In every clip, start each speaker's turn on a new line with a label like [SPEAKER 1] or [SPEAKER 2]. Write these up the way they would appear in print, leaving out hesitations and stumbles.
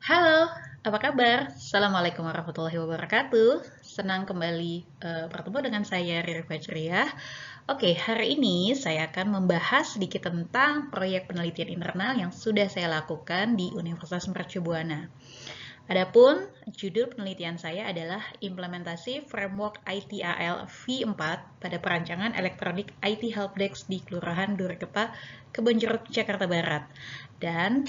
[SPEAKER 1] Halo, apa kabar? Assalamualaikum warahmatullahi wabarakatuh. Senang kembali bertemu dengan saya Riri Fajriyah. Oke, hari ini saya akan membahas sedikit tentang proyek penelitian internal yang sudah saya lakukan di Universitas Mercubuana. Adapun judul penelitian saya adalah Implementasi Framework ITAL V4 pada perancangan elektronik IT Helpdesk di Kelurahan Durikepa, Kebonjeruk, Jakarta Barat. Dan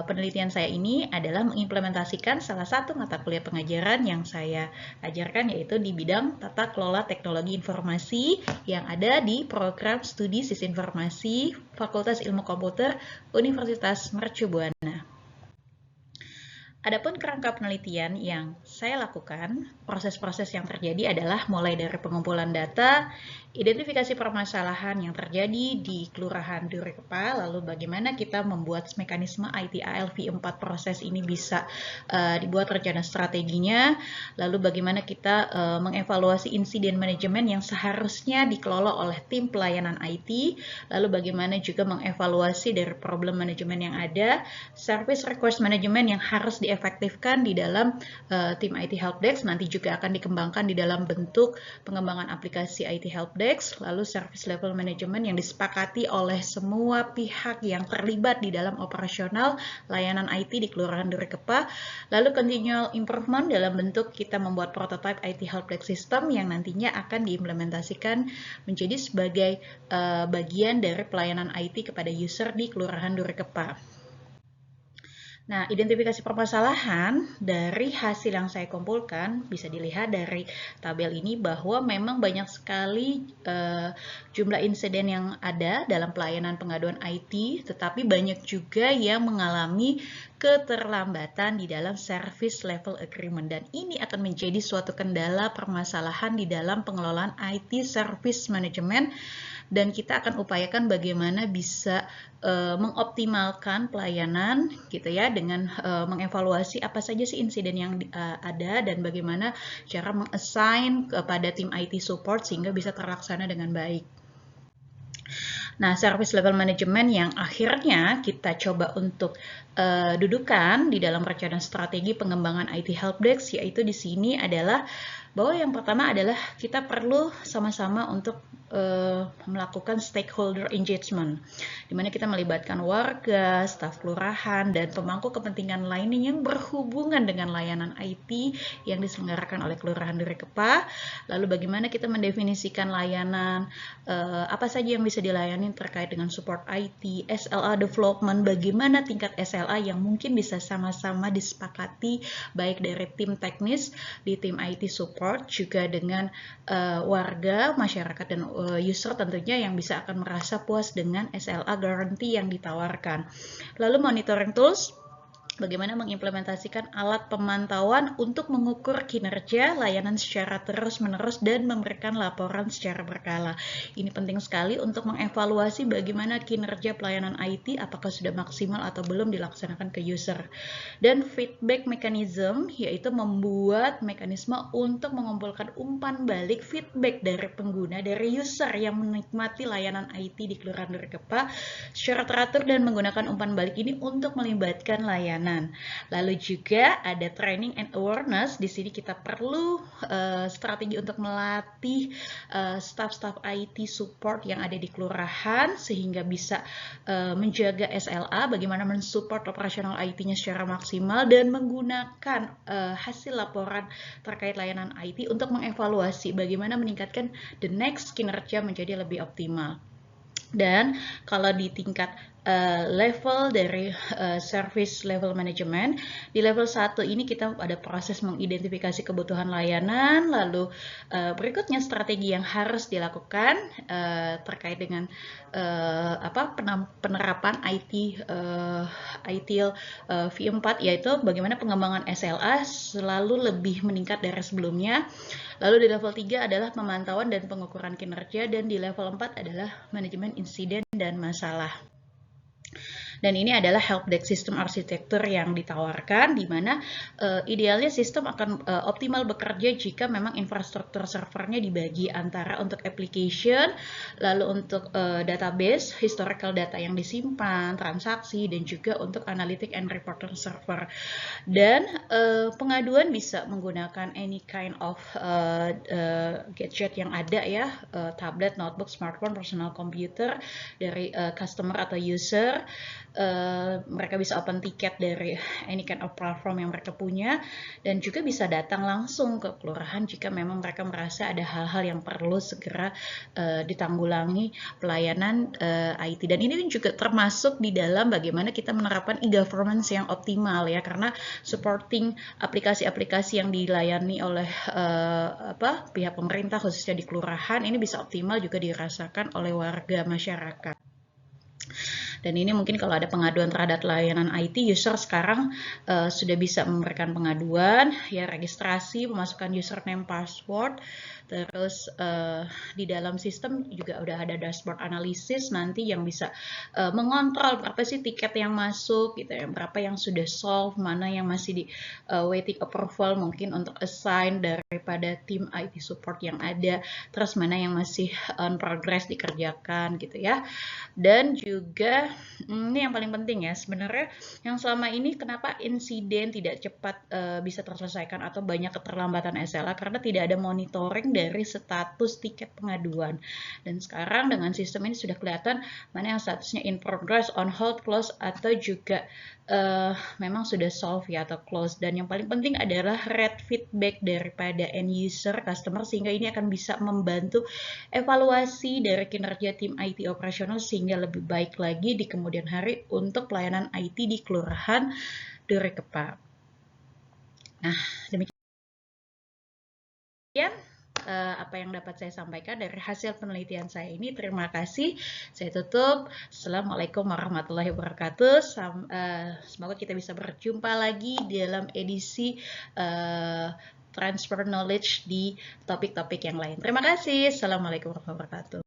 [SPEAKER 1] penelitian saya ini adalah mengimplementasikan salah satu mata kuliah pengajaran yang saya ajarkan, yaitu di bidang tata kelola teknologi informasi yang ada di program studi Sistem Informasi Fakultas Ilmu Komputer Universitas Mercubuana. Adapun kerangka penelitian yang saya lakukan, proses-proses yang terjadi adalah mulai dari pengumpulan data, identifikasi permasalahan yang terjadi di Kelurahan Durikepa, lalu bagaimana kita membuat mekanisme ITAL V4 proses ini bisa dibuat rencana strateginya, lalu bagaimana kita mengevaluasi insiden manajemen yang seharusnya dikelola oleh tim pelayanan IT, lalu bagaimana juga mengevaluasi dari problem manajemen yang ada, service request management yang harus diefektifkan di dalam tim IT Helpdesk, nanti juga akan dikembangkan di dalam bentuk pengembangan aplikasi IT Helpdesk, lalu service level management yang disepakati oleh semua pihak yang terlibat di dalam operasional layanan IT di Kelurahan Durikepa, lalu continual improvement dalam bentuk kita membuat prototype IT Helpdesk system yang nantinya akan diimplementasikan menjadi sebagai bagian dari pelayanan IT kepada user di Kelurahan Durikepa. Nah, identifikasi permasalahan dari hasil yang saya kumpulkan bisa dilihat dari tabel ini bahwa memang banyak sekali jumlah insiden yang ada dalam pelayanan pengaduan IT, tetapi banyak juga yang mengalami keterlambatan di dalam service level agreement, dan ini akan menjadi suatu kendala permasalahan di dalam pengelolaan IT service management, dan kita akan upayakan bagaimana bisa mengoptimalkan pelayanan gitu ya, dengan mengevaluasi apa saja sih insiden yang ada dan bagaimana cara meng-assign kepada tim IT support sehingga bisa terlaksana dengan baik. Nah, service level management yang akhirnya kita coba untuk dudukan di dalam rencana strategi pengembangan IT Helpdesk, yaitu di sini adalah bahwa yang pertama adalah kita perlu sama-sama untuk melakukan stakeholder engagement, di mana kita melibatkan warga, staf kelurahan, dan pemangku kepentingan lainnya yang berhubungan dengan layanan IT yang diselenggarakan oleh Kelurahan Durikepa. Lalu bagaimana kita mendefinisikan layanan, apa saja yang bisa dilayani terkait dengan support IT, SLA development, bagaimana tingkat SLA yang mungkin bisa sama-sama disepakati baik dari tim teknis di tim IT support juga dengan warga, masyarakat, dan user tentunya yang bisa akan merasa puas dengan SLA guarantee yang ditawarkan. Lalu monitoring tools, bagaimana mengimplementasikan alat pemantauan untuk mengukur kinerja layanan secara terus-menerus dan memberikan laporan secara berkala. Ini penting sekali untuk mengevaluasi bagaimana kinerja pelayanan IT, apakah sudah maksimal atau belum dilaksanakan ke user. Dan feedback mechanism, yaitu membuat mekanisme untuk mengumpulkan umpan balik feedback dari pengguna, dari user yang menikmati layanan IT di Kelurahan Durikepa secara teratur dan menggunakan umpan balik ini untuk melibatkan layanan. Lalu juga ada training and awareness. Di sini kita perlu strategi untuk melatih staff-staff IT support yang ada di kelurahan sehingga bisa menjaga SLA, bagaimana mensupport operasional IT-nya secara maksimal dan menggunakan hasil laporan terkait layanan IT untuk mengevaluasi bagaimana meningkatkan the next kinerja menjadi lebih optimal. Dan kalau di tingkat level dari service level management, di level 1 ini kita ada proses mengidentifikasi kebutuhan layanan, lalu berikutnya strategi yang harus dilakukan terkait dengan penerapan ITIL V4, yaitu bagaimana pengembangan SLA selalu lebih meningkat dari sebelumnya. Lalu di level 3 adalah pemantauan dan pengukuran kinerja, dan di level 4 adalah manajemen insiden dan masalah. Dan ini adalah helpdesk sistem arsitektur yang ditawarkan, di mana idealnya sistem akan optimal bekerja jika memang infrastruktur servernya dibagi antara untuk application, lalu untuk database, historical data yang disimpan, transaksi, dan juga untuk analytic and reporting server. Dan pengaduan bisa menggunakan any kind of gadget yang ada ya, tablet, notebook, smartphone, personal computer dari customer atau user. Mereka bisa open tiket dari any kind of platform yang mereka punya, dan juga bisa datang langsung ke kelurahan jika memang mereka merasa ada hal-hal yang perlu segera ditanggulangi pelayanan IT. Dan ini juga termasuk di dalam bagaimana kita menerapkan e-governance yang optimal ya, karena supporting aplikasi-aplikasi yang dilayani oleh pihak pemerintah khususnya di kelurahan ini bisa optimal juga dirasakan oleh warga masyarakat. Dan ini mungkin kalau ada pengaduan terhadap layanan IT, user sekarang sudah bisa memberikan pengaduan, ya registrasi, pemasukan username, password, terus di dalam sistem juga udah ada dashboard analisis nanti yang bisa mengontrol berapa sih tiket yang masuk, gitu ya, berapa yang sudah solve, mana yang masih di waiting approval mungkin untuk assign daripada tim IT support yang ada, terus mana yang masih on progress dikerjakan gitu ya. Dan juga ini yang paling penting ya, sebenarnya yang selama ini kenapa insiden tidak cepat bisa terselesaikan atau banyak keterlambatan SLA, karena tidak ada monitoring dari status tiket pengaduan. Dan sekarang dengan sistem ini sudah kelihatan mana yang statusnya in progress, on hold, close, atau juga memang sudah solve ya atau close. Dan yang paling penting adalah rate feedback daripada end user customer, sehingga ini akan bisa membantu evaluasi dari kinerja tim IT operasional sehingga lebih baik lagi di kemudian hari untuk pelayanan IT di Kelurahan Durekepa. Nah, demikian apa yang dapat saya sampaikan dari hasil penelitian saya ini. Terima kasih. Saya tutup. Assalamualaikum warahmatullahi wabarakatuh. Semoga kita bisa berjumpa lagi dalam edisi transfer knowledge di topik-topik yang lain. Terima kasih. Assalamualaikum warahmatullahi wabarakatuh.